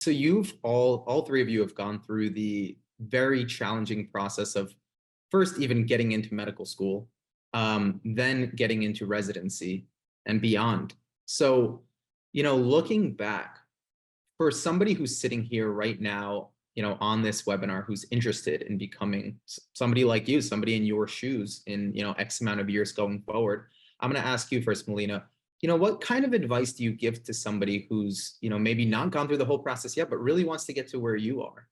So you've all three of you have gone through the very challenging process of first even getting into medical school, then getting into residency and beyond. So, looking back, for somebody who's sitting here right now, on this webinar, who's interested in becoming somebody like you, somebody in your shoes in, X amount of years going forward, I'm going to ask you first, Melina, what kind of advice do you give to somebody who's, maybe not gone through the whole process yet, but really wants to get to where you are?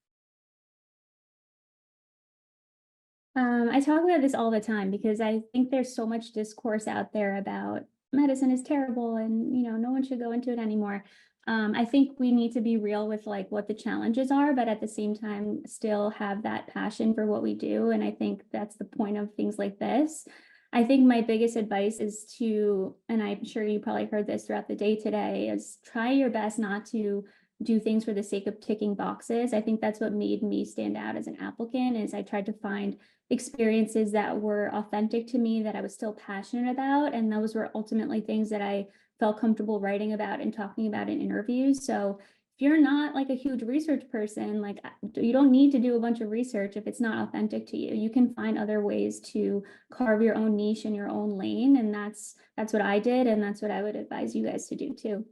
I talk about this all the time because I think there's so much discourse out there about medicine is terrible and no one should go into it anymore. I think we need to be real with like what the challenges are, but at the same time still have that passion for what we do. And I think that's the point of things like this. I think my biggest advice is to, and I'm sure you probably heard this throughout the day today, is try your best not to do things for the sake of ticking boxes. I think that's what made me stand out as an applicant, is I tried to find experiences that were authentic to me, that I was still passionate about. And those were ultimately things that I felt comfortable writing about and talking about in interviews. So if you're not like a huge research person, like you don't need to do a bunch of research if it's not authentic to you. You can find other ways to carve your own niche in your own lane. And that's what I did. And that's what I would advise you guys to do too.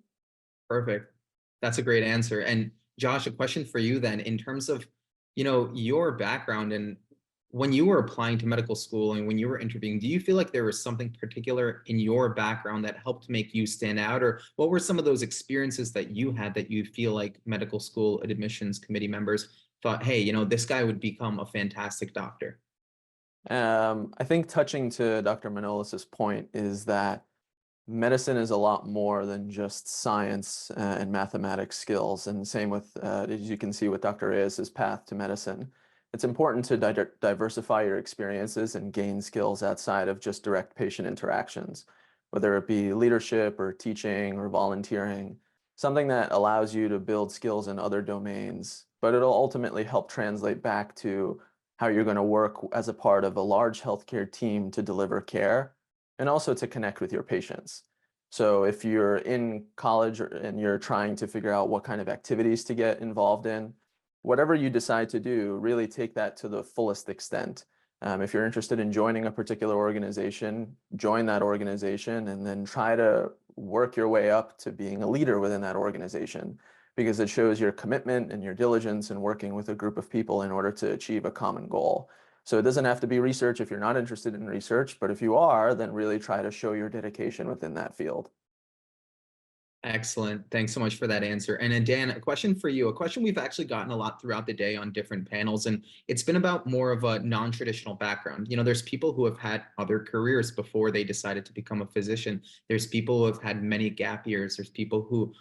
Perfect. That's a great answer. And Josh, a question for you then, in terms of, your background and when you were applying to medical school and when you were interviewing, do you feel like there was something particular in your background that helped make you stand out? Or what were some of those experiences that you had that you feel like medical school admissions committee members thought, hey, this guy would become a fantastic doctor? I think touching to Dr. Manolis's point is that medicine is a lot more than just science and mathematics skills, and same with, as you can see with Dr. Reyes's path to medicine. It's important to diversify your experiences and gain skills outside of just direct patient interactions, whether it be leadership or teaching or volunteering, something that allows you to build skills in other domains, but it'll ultimately help translate back to how you're going to work as a part of a large healthcare team to deliver care and also to connect with your patients. So if you're in college and you're trying to figure out what kind of activities to get involved in, whatever you decide to do, really take that to the fullest extent. If you're interested in joining a particular organization, join that organization and then try to work your way up to being a leader within that organization, because it shows your commitment and your diligence in working with a group of people in order to achieve a common goal. So it doesn't have to be research if you're not interested in research, but if you are, then really try to show your dedication within that field. Excellent. Thanks so much for that answer. And then Dan, a question for you, a question we've actually gotten a lot throughout the day on different panels, and it's been about more of a non-traditional background. There's people who have had other careers before they decided to become a physician. There's people who have had many gap years. There's people who,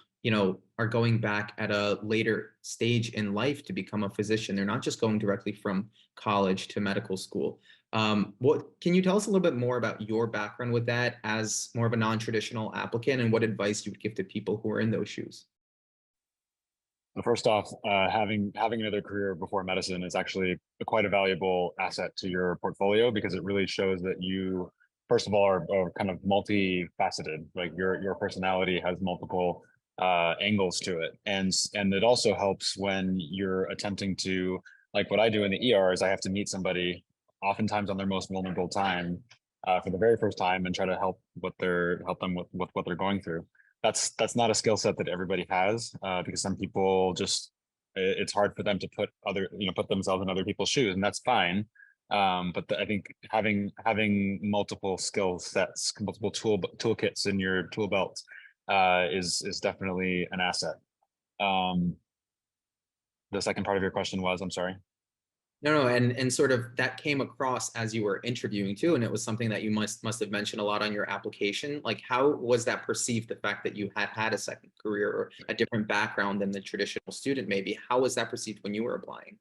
are going back at a later stage in life to become a physician. They're not just going directly from college to medical school. What can you tell us a little bit more about your background with that as more of a non-traditional applicant, and what advice you would give to people who are in those shoes? Well, first off, having another career before medicine is actually quite a valuable asset to your portfolio, because it really shows that you, first of all, are kind of multifaceted. Like your personality has multiple angles to it, and it also helps when you're attempting to, like what I do in the ER is I have to meet somebody oftentimes on their most vulnerable time for the very first time and try to help them with what they're going through. That's not a skill set that everybody has, because some people just, it's hard for them to put themselves in other people's shoes, and that's fine. But I think having multiple skill sets, multiple toolkits in your tool belt is definitely an asset. The second part of your question was, I'm sorry. No, and sort of that came across as you were interviewing too, and it was something that you must have mentioned a lot on your application. Like, how was that perceived, the fact that you had a second career or a different background than the traditional student maybe? How was that perceived when you were applying?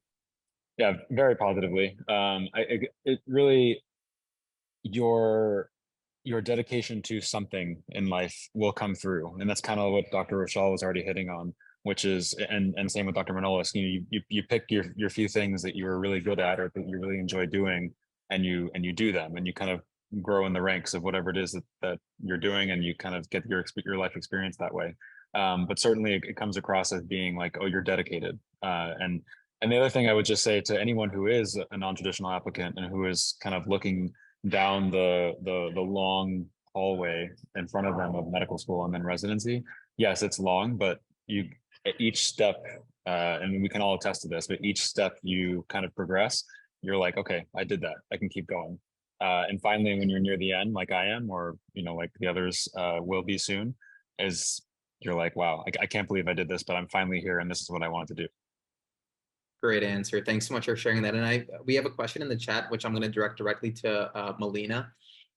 Yeah, very positively. It really, your dedication to something in life will come through, and that's kind of what Dr. Rochelle was already hitting on, which is, and same with Dr. Manolis. You pick your few things that you are really good at or that you really enjoy doing, and you do them, and you kind of grow in the ranks of whatever it is that you're doing, and you kind of get your life experience that way. But certainly it comes across as being like, oh, you're dedicated. And the other thing I would just say to anyone who is a non-traditional applicant and who is kind of looking down the long hallway in front of them of medical school and then residency, yes, it's long, but you at each step, and we can all attest to this, but each step you kind of progress, you're like, okay, I did that, I can keep going. And finally, when you're near the end, like I am, or like the others will be soon, is you're like, wow, I can't believe I did this, but I'm finally here, and this is what I wanted to do. Great answer. Thanks so much for sharing that. And we have a question in the chat, which I'm going to direct directly to Melina.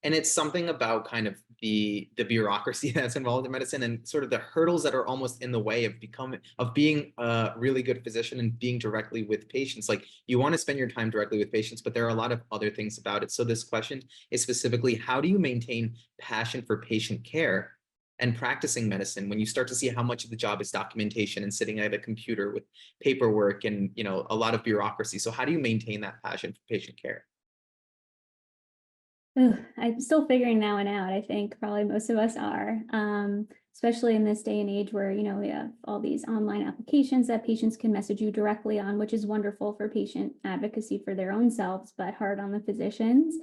And it's something about kind of the bureaucracy that's involved in medicine and sort of the hurdles that are almost in the way of being a really good physician and being directly with patients. Like, you want to spend your time directly with patients, but there are a lot of other things about it. So this question is specifically, how do you maintain passion for patient care and practicing medicine when you start to see how much of the job is documentation and sitting at a computer with paperwork and a lot of bureaucracy? So how do you maintain that passion for patient care? I'm still figuring that one out. I think probably most of us are, especially in this day and age where, we have all these online applications that patients can message you directly on, which is wonderful for patient advocacy for their own selves, but hard on the physicians.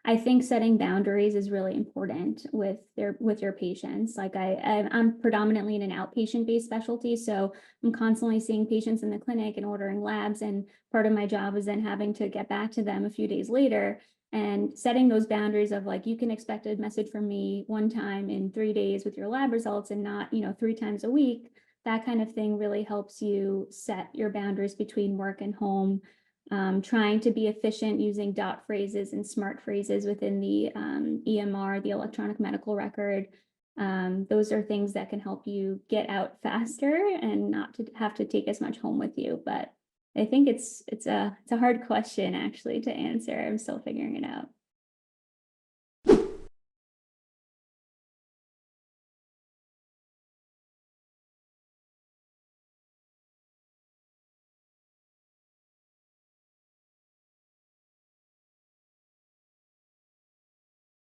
I think setting boundaries is really important with your patients. Like I'm predominantly in an outpatient-based specialty, so I'm constantly seeing patients in the clinic and ordering labs, and part of my job is then having to get back to them a few days later and setting those boundaries of like, you can expect a message from me one time in 3 days with your lab results and not 3 times a week. That kind of thing really helps you set your boundaries between work and home. Trying to be efficient using dot phrases and smart phrases within the EMR, the electronic medical record. Those are things that can help you get out faster and not to have to take as much home with you. But I think it's a hard question actually to answer. I'm still figuring it out.